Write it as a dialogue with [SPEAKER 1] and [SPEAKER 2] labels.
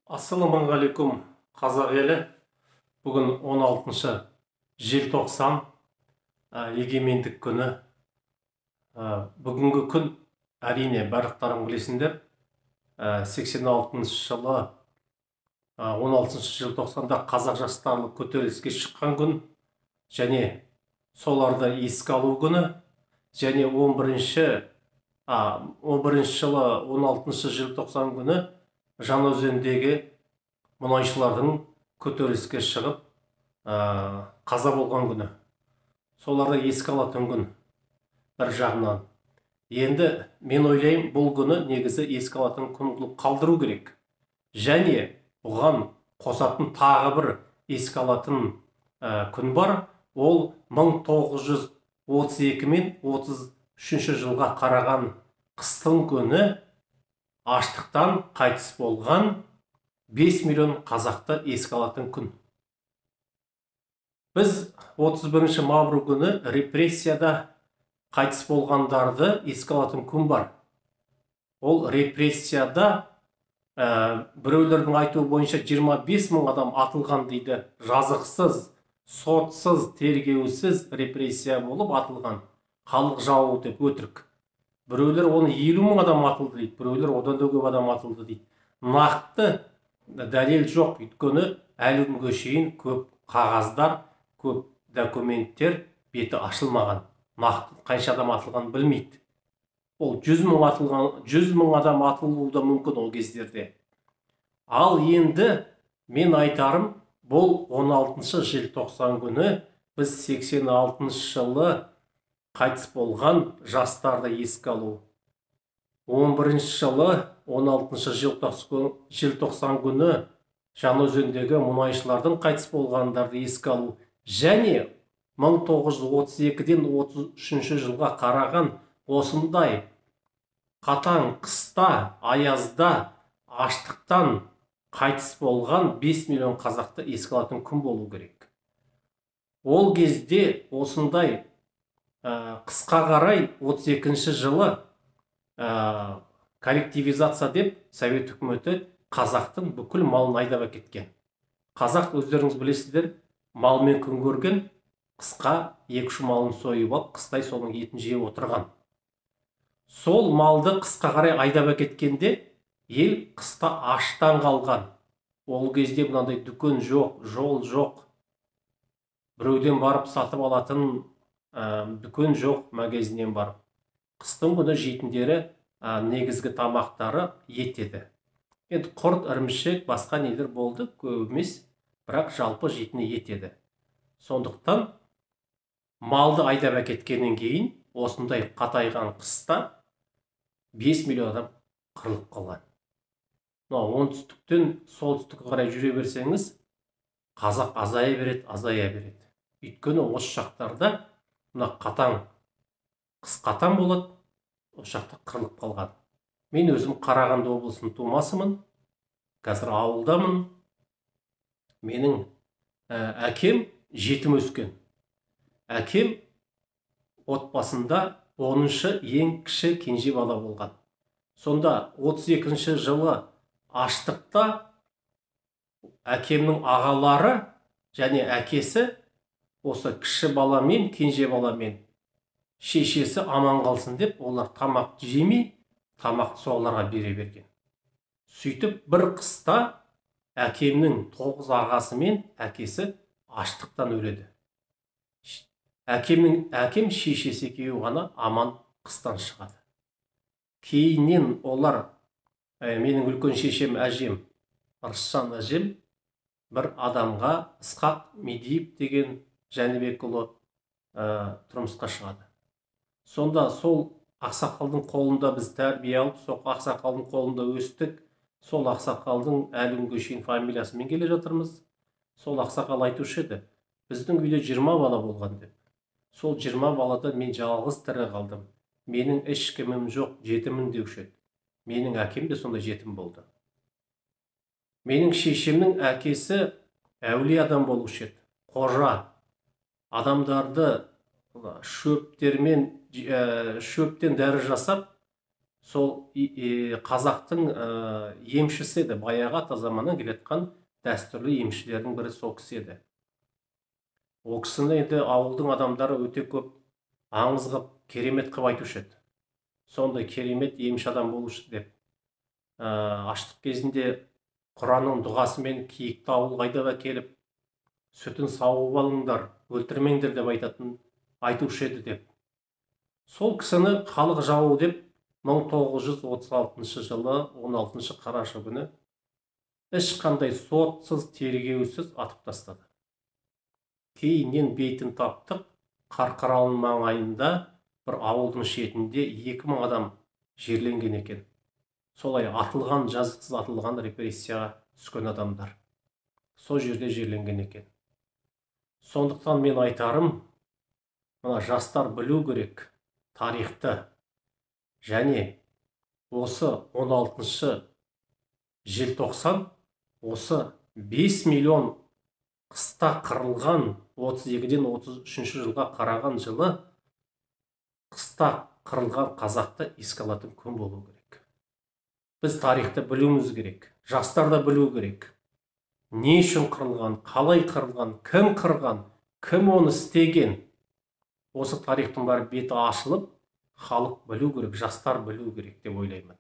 [SPEAKER 1] Ассалаумағалейкум қазақ елі. Бүгін 16 желтоқсан егемендік күні. Бүгінгі күн әрине барлықтарың білесіңдер. 86 жылы 16 желтоқсанда қазақ жастары көтеріліске шыққан күн және соларды еске алу күні. Және 11 жылы 16 желтоқсан күні Жаңаөзендегі мұнайшылардың көтеріліске шығып қаза болған күні. Соларды еске алатын күн бір жағынан. Енді мен ойлаймын, бұл күні негізі еске алатын күн қылып қалдыру керек. Және бұған қосатын тағы бір еске алатын күн бар. Ол 1932 мен 33 жылға қараған қыстың күні аштықтан қайтыс болған 5 миллион қазақты еске алатын күн. Біз 31 мамыр күні репрессияда қайтыс болғандарды еске алатын күн бар. Ол репрессияда біреулердің айтуы бойынша 25 мың адам атылған дейді. Жазықсыз, сотсыз, тергеусіз репрессия болып атылған. Халық жауы деп өтірік. Біреулер оны 50 мың адам атылды дейді, біреулер одан да көп адам атылды дейді. Нақты дәлел жоқ, өйткені әлі күнге шейін көп қағаздар, көп документтер беті ашылмаған. Нақты қанша адам атылған білмейді. Ол 100 мың адам атылуы да мүмкін ол кездерде. Ал енді мен айтарым, бұл 16 желтоқсан күні біз 86 жылы қайтыс болған жастарды еске алу. 11 жылы 16 желтоқсан күні Жаңаөзендегі мұнайшылардың қайтыс болғандарды еске алу. Және 1932-ден 33 жылға қараған осындай қатаң қыста, аязда, аштықтан қайтыс болған 5 миллион қазақты еске алатын күн болу керек. Ол кезде осындай қысқа қарай 32 жылы коллективизация деп Совет үкіметі қазақтың бүкіл малын айдап әкеткен. Қазақ, өздеріңіз білесіздер, малмен күн көрген, қысқа 2-3 малын сойып алып, қыстай соның етін жеп отырған. Сол малды қысқа қарай айдап әкеткенде ел қыста аштан қалған. Ол кезде мынандай дүкен жоқ, жол жоқ. Біреуден барып сатып алатын дүкен жоқ, магазиннен барып. Қыстың күні жейтіндері негізгі тамақтары ет еді. Енді құрт, ірімшік, басқа нелер болды, көп емес, бірақ жалпы жейтіні ет еді. Сондықтан малды айдап әкеткеннен кейін осындай қатайған қыста 5 миллион адам қырылып қалған. Оңтүстіктен солтүстікке қарай жүре берсеңіз, қазақ азая береді. Өйткені осы жақтарда қатаң, қыс қатаң болады, осы жақта қырылып қалған. Мен өзім Қарағанды облысының тумасымын, қазір ауылдамын. Менің әкем жетім өскен. Әкем отбасында 10-шы ең кіші кенже бала болған. Сонда 32 жылы аштықта әкемнің ағалары және әкесі осы кіші баламен, кенже баламен шешесі аман қалсын деп, олар тамақ жемей, тамақты соларға бере берген. Сөйтіп бір қыста әкемнің 9 ағасы мен әкесі аштықтан өледі. Әкем шешесі екеуі ғана аман қыстан шығады. Кейіннен олар, менің үлкен шешем әжем, Рысжан әжем, бір адамға, Ысқақ Медиев деген Жәнібекұлы, тұрмысқа шығады. Сонда сол ақсақалдың қолында біз тәрбие алып, сол ақсақалдың қолында өстік. Сол ақсақалдың әлі күнге шейін фамилиясымен келе жатырмыз. Сол ақсақал айтушы еді, біздің үйде 20 бала болған деп. Сол 20 балада мен жалғыз тірі қалдым. Менің ешкімім жоқ, жетімін деуші еді. Менің әкем де сонда жетім болды. Менің шешемнің әкесі әулие адам болушы еді. Қожа, адамдарды шөптен дәрі жасап, сол қазақтың емшісі еді, баяғы ата заманнан келе жатқан дәстүрлі емшілердің бірі сол кісі еді. Ол кісіні енді ауылдың адамдары өте көп аңыз қылып, керемет қылып айтушы еді. Сондай керемет емші адам болушы деп. Аштық кезінде Құранның дұғасымен киікті ауылға айдап әкеліп, сүтін сауып алыңдар, өлтірмеңдер деп айтушы еді деп. Сол кісіні халық жауы деп 1936 жылы 16 қараша күні ешқандай сотсыз, тергеусіз атып тастады. Кейіннен бейтін таптық, Қарқаралы маңайында бір ауылдың шетінде 2000 адам жерленген екен. Солай атылған, жазықсыз атылған, репрессияға түскен адамдар сол жерде жерленген екен. Сондықтан мен айтарым, мына жастар білу керек тарихты, және осы 16 желтоқсан, осы 5 миллион қыста қырылған, 32-ден 33 жылға қараған жылы қыста қырылған қазақты еске алатын күн болу керек. Біз тарихты білуіміз керек, жастар да білу керек. Не үшін қырылған, қалай қырылған, кім қырған, кім оны істеген? Осы тарихтың бәрі беті ашылып, халық білу керек, жастар білу керек деп ойлаймын.